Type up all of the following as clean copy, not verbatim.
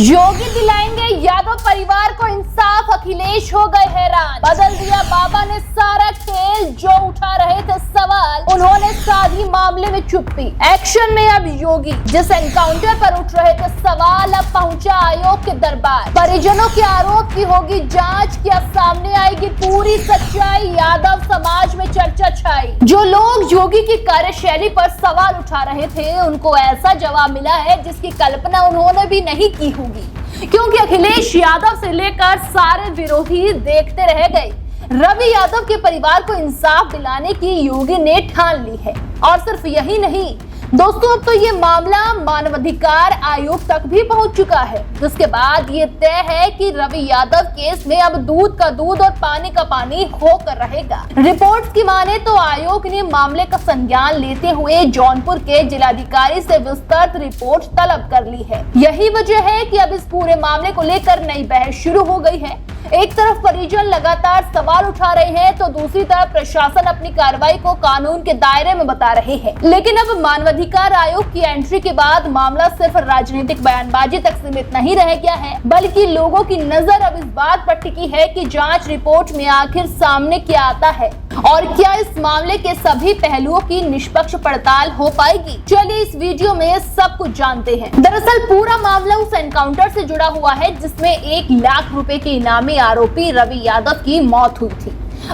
योगी दिलाएंगे यादव परिवार को इंसाफ, अखिलेश हो गए हैरान। बदल दिया बाबा ने सारा खेल, जो उठा रहे थे सवाल उन्होंने साधी मामले में चुप्पी। एक्शन में अब योगी, जिस एनकाउंटर पर उठ रहे थे सवाल अब पहुंचा आयोग के दरबार। परिजनों के आरोप की होगी जांच, क्या सामने आएगी पूरी सच्चाई। यादव समाज में चर्चा छाई। जो लोग योगी की कार्यशैली पर सवाल उठा रहे थे उनको ऐसा जवाब मिला है जिसकी कल्पना उन्होंने भी नहीं की होगी, क्योंकि अखिलेश यादव से लेकर सारे विरोधी देखते रह गए। रवि यादव के परिवार को इंसाफ दिलाने की योगी ने ठान ली है। और सिर्फ यही नहीं दोस्तों, अब तो ये मामला मानवाधिकार आयोग तक भी पहुंच चुका है, जिसके बाद ये तय है कि रवि यादव केस में अब दूध का दूध और पानी का पानी होकर रहेगा। रिपोर्ट्स की माने तो आयोग ने मामले का संज्ञान लेते हुए जौनपुर के जिलाधिकारी से विस्तृत रिपोर्ट तलब कर ली है। यही वजह है कि अब इस पूरे मामले को लेकर नई बहस शुरू हो गई है। एक तरफ परिजन लगातार सवाल उठा रहे हैं तो दूसरी तरफ प्रशासन अपनी कार्रवाई को कानून के दायरे में बता रहे हैं। लेकिन अब मानवाधिकार आयोग की एंट्री के बाद मामला सिर्फ राजनीतिक बयानबाजी तक सीमित नहीं रह गया है, बल्कि लोगों की नजर अब इस बात पर टिकी है कि जांच रिपोर्ट में आखिर सामने क्या आता है और क्या इस मामले के सभी पहलुओं की निष्पक्ष पड़ताल हो पाएगी। चलिए इस वीडियो में सब कुछ जानते हैं। दरअसल पूरा मामला उस एनकाउंटर से जुड़ा हुआ है जिसमें 1 लाख रुपए के इनामी आरोपी रवि यादव की मौत हुई थी।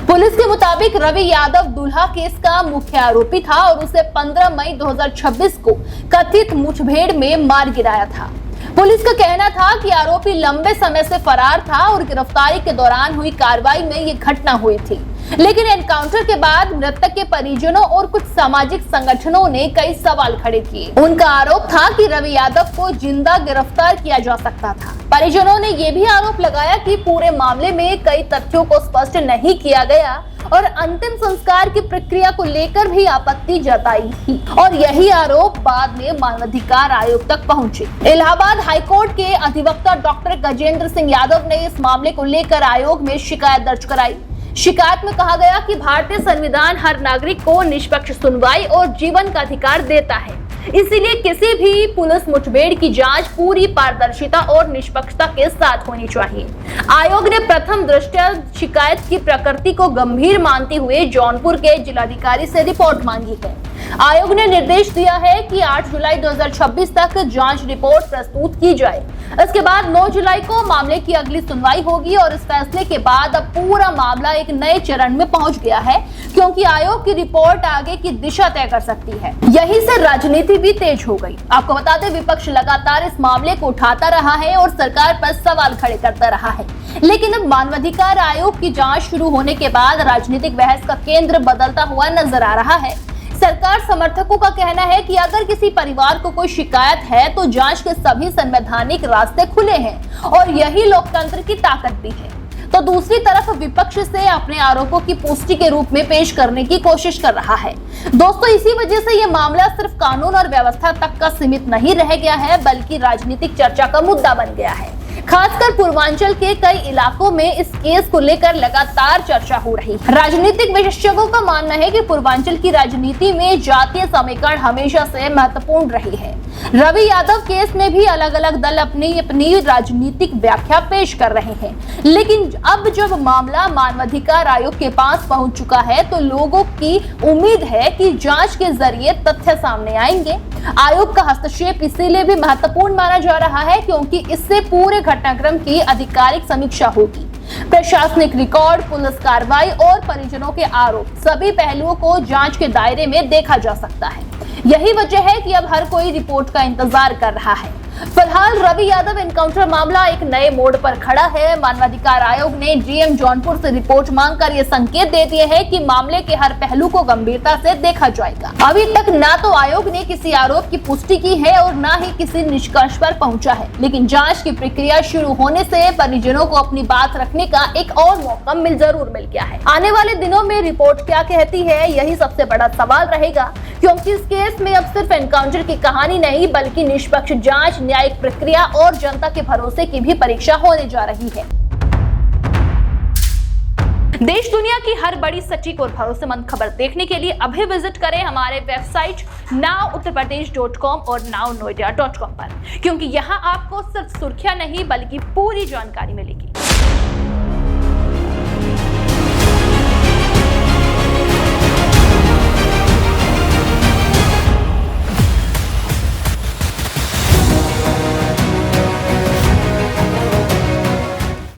पुलिस के मुताबिक रवि यादव दूल्हा केस का मुख्य आरोपी था और उसे 15 मई 2026 को कथित मुठभेड़ में मार गिराया था। पुलिस का कहना था कि आरोपी लंबे समय से फरार था और गिरफ्तारी के दौरान हुई कार्रवाई में ये घटना हुई थी। लेकिन एनकाउंटर के बाद मृतक के परिजनों और कुछ सामाजिक संगठनों ने कई सवाल खड़े किए। उनका आरोप था कि रवि यादव को जिंदा गिरफ्तार किया जा सकता था। परिजनों ने ये भी आरोप लगाया कि पूरे मामले में कई तथ्यों को स्पष्ट नहीं किया गया और अंतिम संस्कार की प्रक्रिया को लेकर भी आपत्ति जताई थी। और यही आरोप बाद में मानवाधिकार आयोग तक पहुंचे। इलाहाबाद हाईकोर्ट के अधिवक्ता डॉक्टर गजेंद्र सिंह यादव ने इस मामले को लेकर आयोग में शिकायत दर्ज कराई। शिकायत में कहा गया कि भारतीय संविधान हर नागरिक को निष्पक्ष सुनवाई और जीवन का अधिकार देता है, इसीलिए किसी भी पुलिस मुठभेड़ की जांच पूरी पारदर्शिता और निष्पक्षता के साथ होनी चाहिए। आयोग ने प्रथम दृष्टया शिकायत की प्रकृति को गंभीर मानते हुए जौनपुर के जिलाधिकारी से रिपोर्ट मांगी है। आयोग ने निर्देश दिया है कि 8 जुलाई 2026 तक जांच रिपोर्ट प्रस्तुत की जाए। इसके बाद 9 जुलाई को मामले की अगली सुनवाई होगी और इस फैसले के बाद अब पूरा मामला एक नए चरण में पहुंच गया है, क्योंकि आयोग की रिपोर्ट आगे की दिशा तय कर सकती है। यहीं से राजनीति भी तेज हो गई। आपको बता दें, विपक्ष लगातार इस मामले को उठाता रहा है और सरकार पर सवाल खड़े करता रहा है। लेकिन अब मानवाधिकार आयोग की जांच शुरू होने के बाद राजनीतिक बहस का केंद्र बदलता हुआ नजर आ रहा है। सरकार समर्थकों का कहना है कि अगर किसी परिवार को कोई शिकायत है तो जांच के सभी संवैधानिक रास्ते खुले हैं और यही लोकतंत्र की ताकत भी है। तो दूसरी तरफ विपक्ष से अपने आरोपों की पुष्टि के रूप में पेश करने की कोशिश कर रहा है। दोस्तों, इसी वजह से ये मामला सिर्फ कानून और व्यवस्था तक का सीमित नहीं रह गया है, बल्कि राजनीतिक चर्चा का मुद्दा बन गया है। खासकर पूर्वांचल के कई इलाकों में इस केस को लेकर लगातार चर्चा हो रही है। राजनीतिक विशेषज्ञों का मानना है कि पूर्वांचल की राजनीति में जातीय समीकरण हमेशा से महत्वपूर्ण रही है। रवि यादव केस में भी अलग अलग दल अपनी अपनी राजनीतिक व्याख्या पेश कर रहे हैं। लेकिन अब जब मामला मानवाधिकार आयोग के पास पहुंच चुका है तो लोगों की उम्मीद है कि जांच के जरिए तथ्य सामने आएंगे। आयोग का हस्तक्षेप इसीलिए भी महत्वपूर्ण माना जा रहा है क्योंकि इससे पूरे घटनाक्रम की आधिकारिक समीक्षा होगी। प्रशासनिक रिकॉर्ड, पुलिस कार्रवाई और परिजनों के आरोप, सभी पहलुओं को जांच के दायरे में देखा जा सकता है। यही वजह है कि अब हर कोई रिपोर्ट का इंतजार कर रहा है। फिलहाल रवि यादव एनकाउंटर मामला एक नए मोड़ पर खड़ा है। मानवाधिकार आयोग ने डीएम जौनपुर से रिपोर्ट मांगकर ये संकेत दे दिए हैं कि मामले के हर पहलू को गंभीरता से देखा जाएगा। अभी तक ना तो आयोग ने किसी आरोप की पुष्टि की है और ना ही किसी निष्कर्ष पर पहुंचा है, लेकिन जांच की प्रक्रिया शुरू होने से परिजनों को अपनी बात रखने का एक और मौका जरूर मिल गया है। आने वाले दिनों में रिपोर्ट क्या कहती है, यही सबसे बड़ा सवाल रहेगा, क्योंकि इस केस में अब सिर्फ एनकाउंटर की कहानी नहीं बल्कि निष्पक्ष जांच, न्यायिक प्रक्रिया और जनता के भरोसे की भी परीक्षा होने जा रही है। देश दुनिया की हर बड़ी सटीक और भरोसेमंद खबर देखने के लिए अभी विजिट करें हमारे वेबसाइट nowuttarpradesh.com और nownoida.com पर, क्योंकि यहाँ आपको सिर्फ सुर्खियां नहीं बल्कि पूरी जानकारी मिलेगी।